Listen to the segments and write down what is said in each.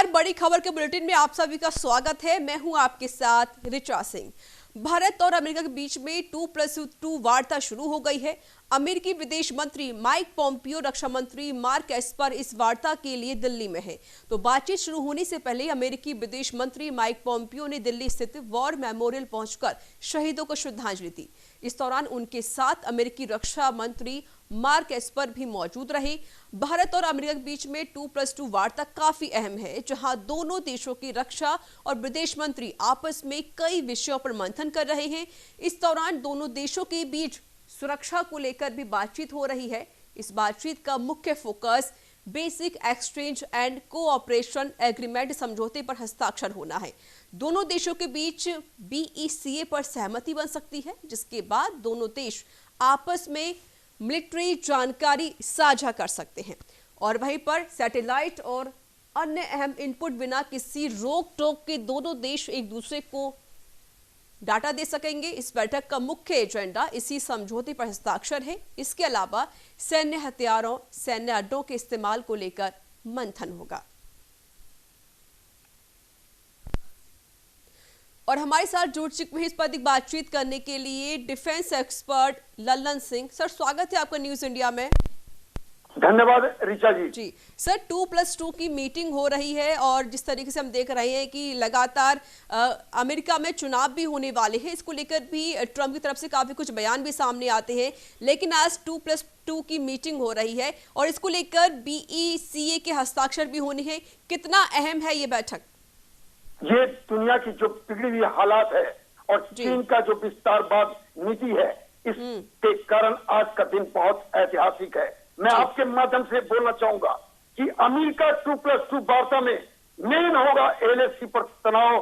नमस्कार, बड़ी खबर के बुलेटिन में आप सभी का स्वागत है। मैं हूं आपके साथ ऋचा सिंह। भारत और अमेरिका के बीच में 2+2 वार्ता शुरू हो गई है। अमेरिकी विदेश मंत्री माइक पोम्पियो, रक्षा मंत्री मार्क एस्पर इस वार्ता के लिए दिल्ली में हैं। तो बातचीत शुरू होने से पहले अमेरिकी विदेश मंत्री माइक पोम्पियो ने दिल्ली स्थित वॉर मेमोरियल पहुंचकर शहीदों को श्रद्धांजलि दी। इस दौरान उनके साथ अमेरिकी रक्षा मंत्री मार्क एस्पर भी मौजूद रहे। भारत और अमेरिका के बीच में 2+2 वार्ता काफी अहम है, जहां दोनों देशों की रक्षा और विदेश मंत्री आपस में कई विषयों पर मंथन कर रहे हैं। इस दौरान दोनों देशों के बीच सुरक्षा को लेकर भी बातचीत हो रही है। इस बातचीत का मुख्य focus basic exchange and cooperation agreement समझौते पर हस्ताक्षर होना है। दोनों देशों के बीच BECA पर सहमति बन सकती है, जिसके बाद दोनों देश आपस में मिलिट्री जानकारी साझा कर सकते हैं और वहीं पर सैटेलाइट और अन्य अहम इनपुट बिना किसी रोक टोक के दोनों देश एक दूसरे को डाटा दे सकेंगे। इस बैठक का मुख्य एजेंडा इसी समझौते पर हस्ताक्षर है। इसके अलावा सैन्य हथियारों, सैन्य अड्डों के इस्तेमाल को लेकर मंथन होगा। और हमारे साथ जुड़ चुके हैं इस पर अधिक बातचीत करने के लिए defence expert Lallan Singh. Sir, स्वागत है आपका न्यूज इंडिया में। धन्यवाद ऋचा जी। जी सर, 2+2 की मीटिंग हो रही है और जिस तरीके से हम देख रहे हैं कि लगातार अमेरिका में चुनाव भी होने वाले हैं, इसको लेकर भी ट्रंप की तरफ से काफी कुछ बयान भी सामने आते हैं। लेकिन आज 2+2 की मीटिंग हो रही है और इसको लेकर BECA के हस्ताक्षर भी होने हैं। कितना अहम है ये बैठक? ये दुनिया की जो बिगड़ी हुई हालात है और चीन का जो विस्तारवाद नीति है, इसके कारण आज का दिन बहुत ऐतिहासिक है। मैं आपके माध्यम से बोलना चाहूंगा कि अमेरिका 2+2 वार्ता में मेन होगा LAC पर तनाव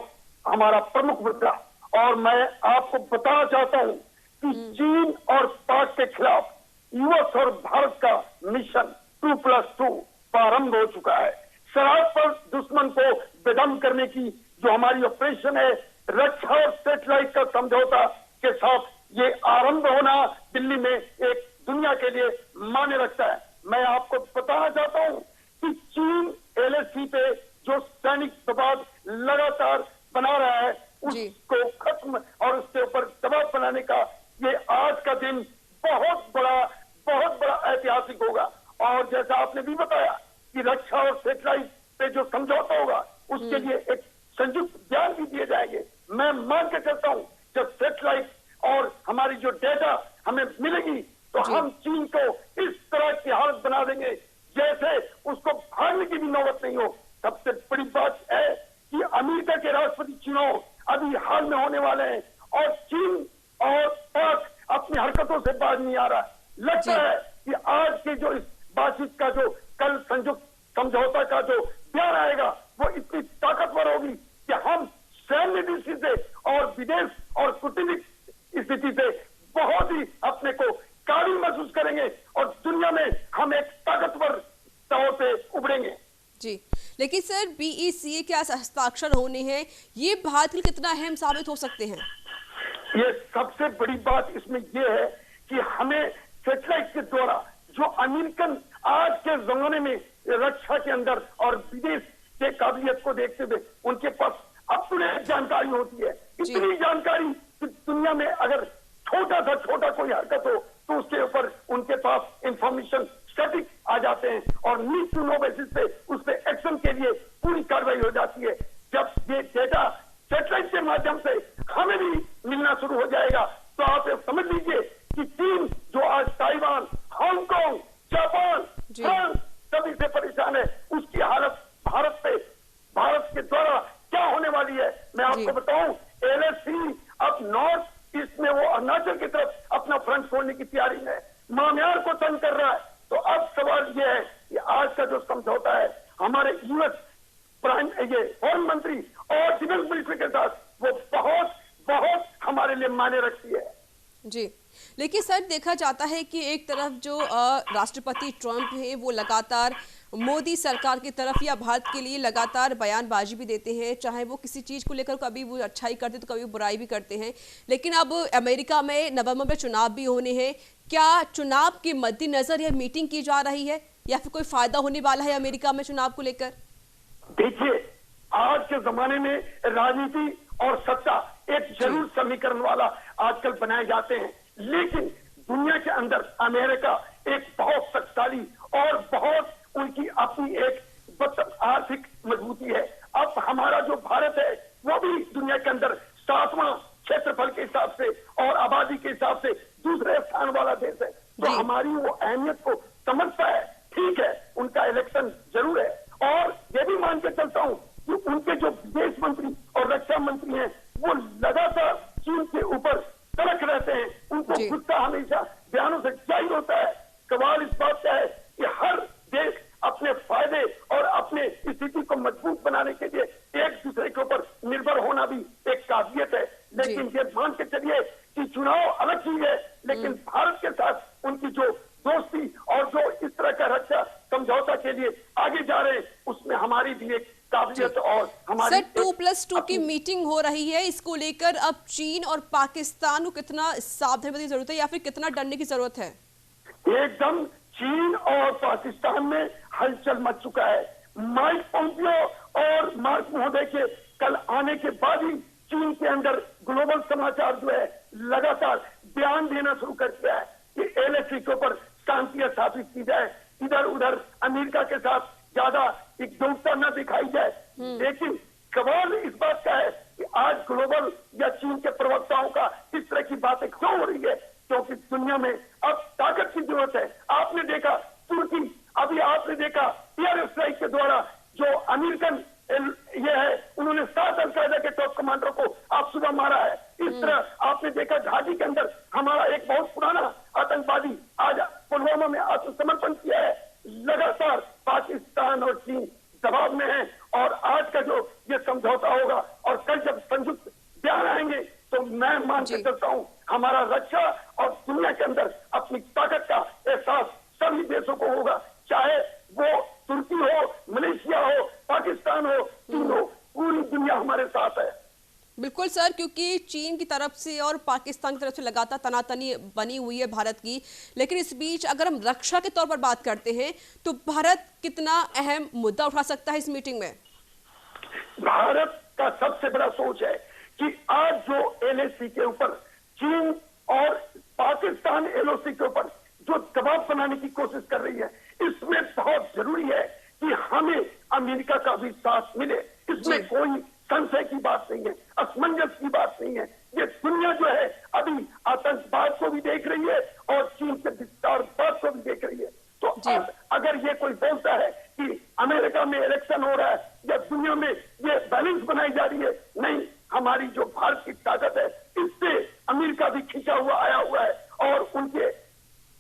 हमारा प्रमुख मुद्दा। और मैं आपको बताना चाहता हूं कि चीन और पाक के खिलाफ US और भारत का मिशन 2+2 प्रारंभ हो चुका है। सरहद पर दुश्मन को बेदम करने की जो हमारी ऑपरेशन है, रक्षा और सैटेलाइट का समझौता के साथ ये आरंभ होना दिल्ली में एक दुनिया के लिए मायने रखता है। मैं आपको बताना चाहता हूं कि चीन LAC पे जो सैनिक दबाव लगातार बना रहा है, उसको खत्म और उसके ऊपर दबाव बनाने का ये आज का दिन बहुत बड़ा ऐतिहासिक होगा। और जैसा आपने भी बताया कि रक्षा और सैटेलाइट पे जो समझौता होगा, उसके लिए एक संयुक्त बयान भी दिए जाएंगे। मैं मान के चलता हूं जब सैटेलाइट और हमारी जो डेटा हमें मिलेगी तो हम चीन को इस तरह की हालत बना देंगे जैसे उसको भागने की भी नौबत नहीं हो। सबसे बड़ी बात है कि अमेरिका के राष्ट्रपति चुनाव अभी हाल में होने वाले हैं और चीन और पाक अपनी हरकतों से बाज नहीं आ रहा। लगता है कि आज के जो इस बातचीत का जो कल संयुक्त समझौता का जो बयान आएगा, वो इतनी ताकतवर होगी कि हम सैन्य दृष्टि से और विदेश और कूटनीतिक स्थिति से बहुत ही अपने को काबिल महसूस करेंगे और दुनिया में हम एक ताकतवर तौर पे उभरेंगे। जी, लेकिन सर BECA के हस्ताक्षर होने हैं, ये भारत के लिए कितना अहम साबित हो सकते हैं? ये सबसे बड़ी बात इसमें ये है कि हमें सैटेलाइट के द्वारा जो अमेरिकन आज के जमाने में रक्षा के अंदर और विदेश के काबिलियत को देखते हुए उनके पास अपने जानकारी होती है, इतनी जानकारी कि दुनिया में अगर छोटा कोई हरकत हो तो उसके ऊपर उनके पास इंफॉर्मेशन सटीक आ जाते हैं और नीड टू नो बेसिस पे उस पे एक्शन के लिए पूरी कार्रवाई हो जाती है। जब ये डेटा सैटेलाइट के माध्यम से हमें भी मिलना शुरू हो जाएगा तो आप ये समझ लीजिए कि चीन जो आज ताइवान, हांगकांग, जापान, फ्रांस सभी से परेशान है, उसकी हालत भारत के द्वारा क्या होने वाली है। मैं आपको बताऊं, LAC अब नॉर्थ ईस्ट में वो अरुणाचल की तरफ अपना फ्रंट छोड़ने की तैयारी में म्यांमार को तंग कर रहा है। तो अब सवाल ये है कि आज का जो समझौता है हमारे US फॉरेन मंत्री और डिफेंस मिनिस्टर के साथ, वो बहुत हमारे लिए मायने रखती है। जी, लेकिन सर देखा जाता है कि एक तरफ जो राष्ट्रपति ट्रंप है वो लगातार मोदी सरकार की तरफ या भारत के लिए लगातार बयानबाजी भी देते हैं, चाहे वो किसी चीज को लेकर कभी वो अच्छाई करते तो कभी बुराई भी करते हैं। लेकिन अब अमेरिका में नवंबर में चुनाव भी होने हैं, क्या चुनाव के मद्देनजर यह मीटिंग की जा रही है या फिर कोई फायदा होने वाला है अमेरिका में चुनाव को लेकर? देखिए, के जमाने में राजनीति और सत्ता एक जरूर समीकरण वाला आजकल बनाए जाते हैं, लेकिन दुनिया के अंदर अमेरिका एक बहुत शक्तिशाली और बहुत उनकी अपनी एक आर्थिक मजबूती है। अब हमारा जो भारत है वो भी दुनिया के अंदर 7वां क्षेत्रफल के हिसाब से और आबादी के हिसाब से दूसरे स्थान वाला देश है, तो हमारी वो अहमियत को समझता है। ठीक है, उनका इलेक्शन जरूर है, और ये भी मान के चलता हूँ कि उनके जो विदेश मंत्री और रक्षा मंत्री हैं वो लगातार चीन के ऊपर तड़क रहते हैं, उनको गुस्सा हमेशा बयानों से जाहिर होता है। सवाल इस बात का है कि हर देश अपने फायदे और अपने स्थिति को मजबूत बनाने के लिए एक दूसरे के ऊपर निर्भर होना भी एक काबिलियत है, लेकिन ये मान के चलिए कि चुनाव अलग चीज है, लेकिन भारत के साथ उनकी जो दोस्ती और जो इस तरह का रक्षा समझौता के लिए आगे जा रहे हैं उसमें हमारी भी एक काबिलियत और हमारी सर 2+2 की मीटिंग हो रही है, इसको लेकर अब चीन और पाकिस्तान को कितना सावधानी की जरूरत है या फिर कितना डरने की जरूरत है? एकदम चीन और पाकिस्तान में हलचल मच चुका है। माइक पोम्पियो और मार्क महोदय के कल आने के बाद ही चीन के अंदर ग्लोबल समाचार जो है लगातार बयान देना शुरू कर दिया है कि एलएसी के ऊपर शांति स्थापित की जाए, इधर उधर अमेरिका के साथ ज्यादा एकजुटता न दिखाई जाए। लेकिन सवाल इस बात का है कि आज ग्लोबल या चीन के प्रवक्ताओं का इस तरह की बातें क्यों हो रही है, क्योंकि दुनिया में अब ताकत की जरूरत है। आपने देखा तुर्की, अभी आपने देखा एयर स्ट्राइक के द्वारा जो अमेरिकन ये है उन्होंने 7 अल-कायदा के टॉप कमांडरों को आप सुबह मारा है। इस तरह आपने देखा घाटी के अंदर हमारा एक बहुत पुराना आतंकवादी आज पुलवामा में आत्मसमर्पण किया है। लगातार पाकिस्तान और चीन दबाव में है, और आज का जो ये समझौता होगा और कल जब संयुक्त बयान आएंगे तो मैं मान के चलता हूँ हमारा रक्षा और दुनिया के अंदर अपनी ताकत का एहसास सभी देशों को होगा, चाहे वो तुर्की हो, मलेशिया हो, पाकिस्तान हो, चीन हो, पूरी दुनिया हमारे साथ है। बिल्कुल सर, क्योंकि चीन की तरफ से और पाकिस्तान की तरफ से लगातार तनातनी बनी हुई है भारत की, लेकिन इस बीच अगर हम रक्षा के तौर पर बात करते हैं तो भारत कितना अहम मुद्दा उठा सकता है इस मीटिंग में? भारत का सबसे बड़ा सोच है कि आज जो एलएसी के ऊपर चीन और पाकिस्तान एलओसी के ऊपर जो दबाव बनाने की कोशिश कर रही है, इसमें बहुत जरूरी है कि हमें अमेरिका का भी साथ मिले। इसमें कोई संशय की बात नहीं है, असमंजस की बात नहीं है। ये दुनिया जो है अभी आतंकवाद को भी देख रही है और चीन के विस्तारवाद को भी देख रही है। तो अब अगर ये कोई बोलता है कि अमेरिका में इलेक्शन हो रहा है या दुनिया में ये बैलेंस बनाई जा रही है, नहीं, हमारी जो भारत की ताकत है इससे अमेरिका भी खींचा हुआ आया हुआ है, और उनके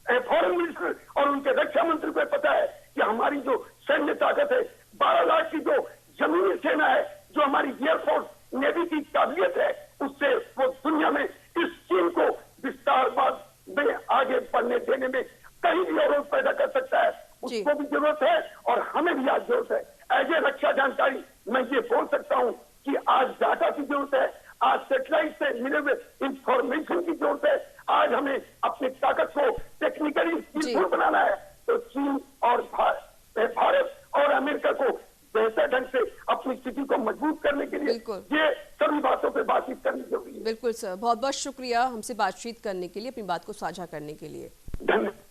फॉरेन मिनिस्टर और उनके रक्षा मंत्री को पता है कि हमारी जो सैन्य ताकत है 12 लाख की जो जमीनी सेना है, जो हमारी एयरफोर्स नेवी की काबिलियत है, उससे वो दुनिया में इस चीन को विस्तारवाद में आगे बढ़ने देने में कहीं भी अवरोध पैदा कर सकता है। उसको भी जरूरत है और हमें भी आज जरूरत है। एज ए रक्षा जानकारी मैं ये बोल सकता हूँ कि आज डाटा की जरूरत है, आज सेटेलाइट से मिले हुए इंफॉर्मेशन की जरूरत है, आज हमें अपनी ताकत को टेक्निकली स्किलफुल बनाना है। तो चीन और भारत और अमेरिका को बेहतर ढंग से अपनी स्थिति को मजबूत करने के लिए ये सभी बातों पे बातचीत करनी जरूरी है। बिल्कुल सर, बहुत बहुत शुक्रिया हमसे बातचीत करने के लिए, अपनी बात को साझा करने के लिए। धन्यवाद।